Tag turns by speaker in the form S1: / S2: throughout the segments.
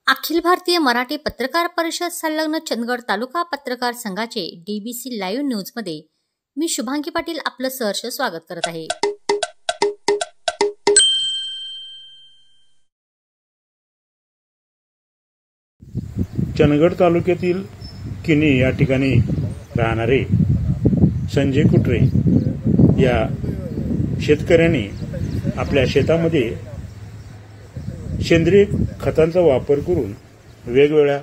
S1: अखिल भारतीय मराठी पत्रकार परिषद संलग्न चंदगड तालुका पत्रकार संघाचे DBC लाईव्ह न्यूजमध्ये मी शुभांगी पाटील आपलं सहर्ष स्वागत करत आहे।
S2: चंदगड तालुक्यातील किनी या ठिकाणी राहणारे संजय कुटरे या शेतकऱ्यांनी आपल्या शेतामध्ये सेंद्रिय खतांचा वापर करून वेगवेगळ्या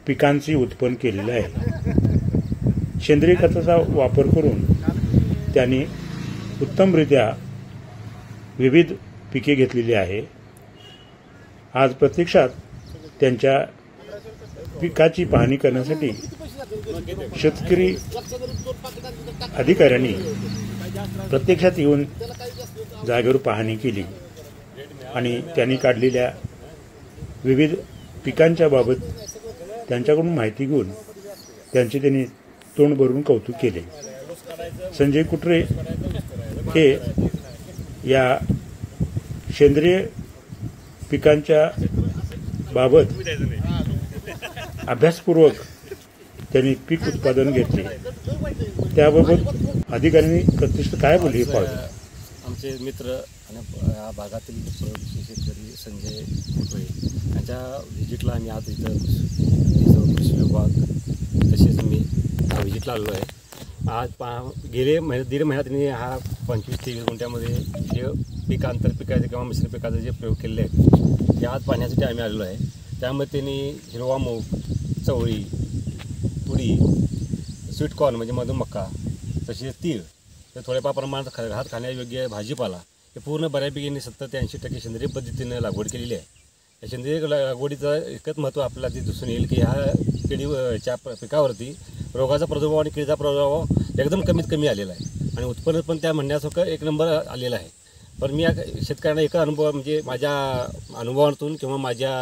S2: पिकांचे उत्पन्न केलेले आहे। सेंद्रिय खताचा वापर करून त्यांनी उत्तमरित्या विविध पिके घेतलेली आहे। आज प्रत्यक्षात त्यांच्या पिकाची पाहणी करण्यासाठी शेतकरी अधिकाऱ्यांनी प्रत्यक्षात येऊन जागेवर पाहणी केली आणि त्यांनी काढलेल्या विविध पिकांच्या बाबत त्यांच्याकडून माहिती घेऊन त्यांनी तोंड भरून कौतुक केले। संजय कुटरे हे या सेंद्रिय पिकांच्या बाबत अभ्यासपूर्वक त्यांनी पीक उत्पादन घेतले। त्याबाबत अधिकाऱ्यांनी प्रत्यक्ष काय बोलले पाहिजे।
S3: आमचे मित्र आणि या भागातील शेतकरी संजय कुटरे यांच्या व्हिजिटला आम्ही आज इथं कृषी विभाग तसेच मी व्हिजिटला आलो आहे। आज गेले दीड महिन्यात त्यांनी हा 25 ते 20 गुंठ्यामध्ये जे पीक आंतरपिकाचे किंवा मिश्र पिकाचे जे प्रयोग केले आहेत ते आज पाहण्यासाठी आम्ही आलेलो आहे। त्यामध्ये त्यांनी हिरवा मूग, चवळी, तुरी, स्वीटकॉर्न म्हणजे मधुमका, तसेच तीळ, हे थोड्याफार प्रमाणात घरात खाण्यायोग्य भाजीपाला हे पूर्ण बऱ्यापैकी 70 ते 80% सेंद्रिय पद्धतीने लागवड केलेली आहे। या सेंद्रिय लागवडीचं एकच महत्त्व आपल्याला ते दिसून येईल की ह्या किडीच्या पिकावरती रोगाचा प्रादुर्भाव आणि किडीचा प्रादुर्भाव एकदम कमी आलेला आहे आणि उत्पन्न पण त्या म्हणण्यासारखं एक नंबर आलेला आहे। पण मी या शेतकऱ्यांना एकच अनुभव म्हणजे माझ्या अनुभवातून किंवा माझ्या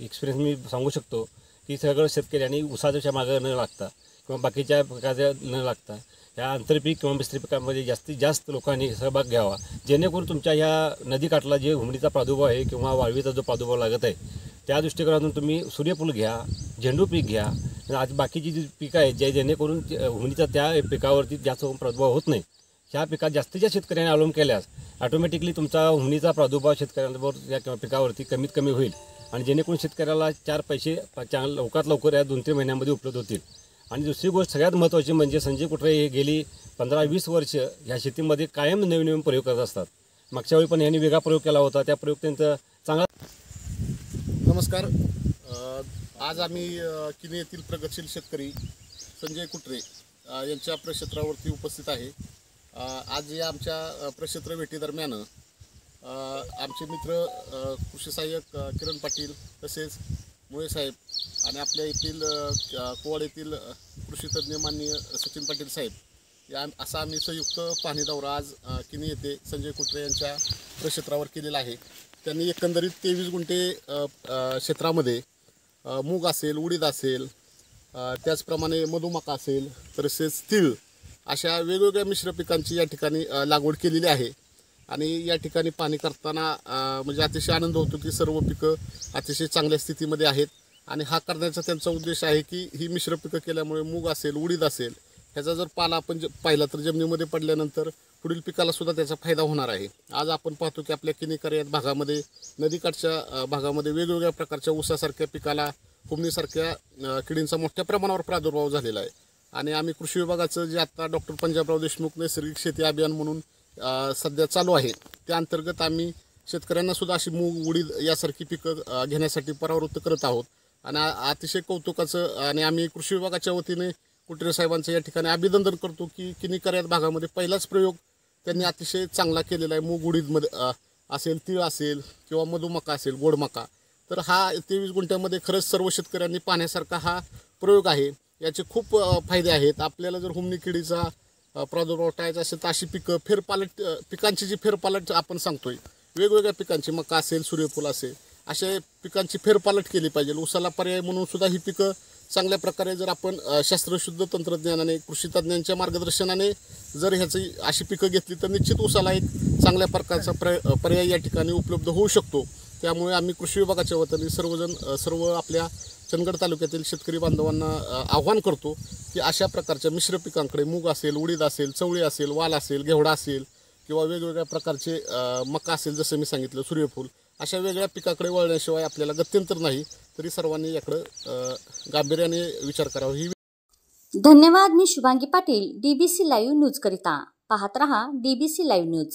S3: एक्सपिरियन्स मी सांगू शकतो की सगळं शेतकऱ्यांनी ऊसाच्या मागं न लागता किंवा बाकीच्या पिकाच्या न लागता या आंतरपीक किंवा मिश्र पिकांमध्ये जास्तीत जास्त लोकांनी सहभाग घ्यावा, जेणेकरून तुमच्या ह्या नदीकाठला जे हुमणीचा प्रादुर्भाव आहे किंवा वाळवीचा जो प्रादुर्भाव लागत आहे त्या दृष्टिकोनातून तुम्ही सूर्यफूल घ्या, झेंडू पीक घ्या। आज बाकीची जी पिकं आहेत जेणेकरून हुमणीचा त्या पिकावरती जास्त प्रादुर्भाव होत नाही, ह्या पिकात जास्तीत जास्त शेतकऱ्यांनी अवलंब केल्यास ऑटोमॅटिकली तुमचा हुमणीचा प्रादुर्भाव शेतकऱ्यांवर या पिकावरती कमीत कमी होईल आणि जेणेकरून शेतकऱ्याला 4 पैसे लवकरात लवकर या 2-3 महिन्यांमध्ये उपलब्ध होतील। आणि दुसरी गोष्ट सगळ्यात महत्त्वाची म्हणजे संजय कुटरे हे गेली 15-20 वर्ष ह्या शेतीमध्ये कायम नवीन प्रयोग करत असतात। मागच्या वेळी पण यांनी वेगळा प्रयोग केला होता, त्या प्रयोग त्यांचा चांगला।
S4: नमस्कार, आज आम्ही किनी येथील प्रगतशील शेतकरी संजय कुटरे यांच्या प्रक्षेत्रावरती उपस्थित आहे। आज या आमच्या प्रक्षेत्र भेटीदरम्यान आमचे मित्र कृषी सहाय्यक किरण पाटील तसेच मुळे साहेब आणि आपल्या येथील कोवाड येथील कृषी तज्ज्ञ माननीय सचिन पाटील साहेब या असा आम्ही संयुक्त पाहणी दौरा आज किनी येथे संजय कुटरे यांच्या प्रक्षेत्रावर केलेला आहे। त्यांनी एकंदरीत 23 गुंठे क्षेत्रामध्ये मूग असेल, उडीद असेल, त्याचप्रमाणे मधुमका असेल, तसेच तीळ अशा वेगवेगळ्या मिश्र पिकांची या ठिकाणी लागवड केलेली आहे। आणि या ठिकाणी पाहणी करताना म्हणजे अतिशय आनंद होतो की सर्व पिकं अतिशय चांगल्या स्थितीमध्ये आहेत आणि हा करण्याचा त्यांचा उद्देश आहे की ही मिश्र पिकं केल्यामुळे मूग असेल, उडीद असेल, ह्याचा जर पाला आपण पाहिला तर जमिनीमध्ये पडल्यानंतर पुढील पिकाला सुद्धा त्याचा फायदा होणार आहे। आज आपण पाहतो की आपल्या किनीकर या भागामध्ये नदीकाठच्या भागामध्ये वेगवेगळ्या प्रकारच्या ऊसासारख्या पिकाला हुमणीसारख्या किडींचा मोठ्या प्रमाणावर प्रादुर्भाव झालेला आहे आणि आम्ही कृषी विभागाचं जे आता डॉक्टर पंजाबराव देशमुख नैसर्गिक शेती अभियान म्हणून सध्या चालू आहे त्या अंतर्गत आम्ही शेतकऱ्यांना सुद्धा अशी मूग, उडीद यासारखी पिकं घेण्यासाठी परावृत्त करत आहोत आणि अतिशय कौतुकाचं आणि आम्ही कृषी विभागाच्या वतीने कुटरे साहेबांचं या ठिकाणी अभिनंदन करतो की किनीकर या भागामध्ये पहिलाच प्रयोग त्यांनी अतिशय चांगला केलेला आहे। मूग, उडीदमध्ये असेल, तीळ असेल किंवा मधुमका असेल, गोड मका, तर हा 23 गुंठ्यामध्ये खरंच सर्व शेतकऱ्यांनी पाहण्यासारखा हा प्रयोग आहे। याचे खूप फायदे आहेत। आपल्याला जर हुमणी किडीचा प्रादुर्भाव टाळायचा असेल तर अशी पिकं पिकांची जी फेरपालट आपण सांगतोय वेगवेगळ्या पिकांची, मका असेल, सूर्यफूल असेल, अशा पिकांची फेरपालट केली पाहिजे। ऊसाला पर्याय म्हणून सुद्धा ही पिकं चांगल्या प्रकारे जर आपण शास्त्रशुद्ध तंत्रज्ञानाने कृषी तज्ञांच्या मार्गदर्शनाने जर ह्याची अशी पिकं घेतली तर निश्चित ऊसाला एक चांगल्या प्रकारचा पर्याय या ठिकाणी उपलब्ध होऊ शकतो। त्यामुळे आम्ही कृषी विभागाच्या वतीने सर्व आपल्या चंदगड तालुक्यातील शेतकरी बांधवांना आव्हान करतो की अशा प्रकारच्या मिश्र पिकांकडे मूग असेल, उडीद असेल, चवळी असेल, वाल असेल, घेवडा असेल किंवा वेगवेगळ्या प्रकारचे मका असेल, जसं मी सांगितलं सूर्यफूल, अशा वेगळ्या पिकाकडे वळण्याशिवाय आपल्याला गत्यंतर नाही. तरी सर्वांनी याकडं गांभीर्याने विचार करावा. ही
S1: धन्यवाद. मी Shubhangi Patil, DBC live news करिता. पाहत रहा DBC लाईव्ह न्यूज.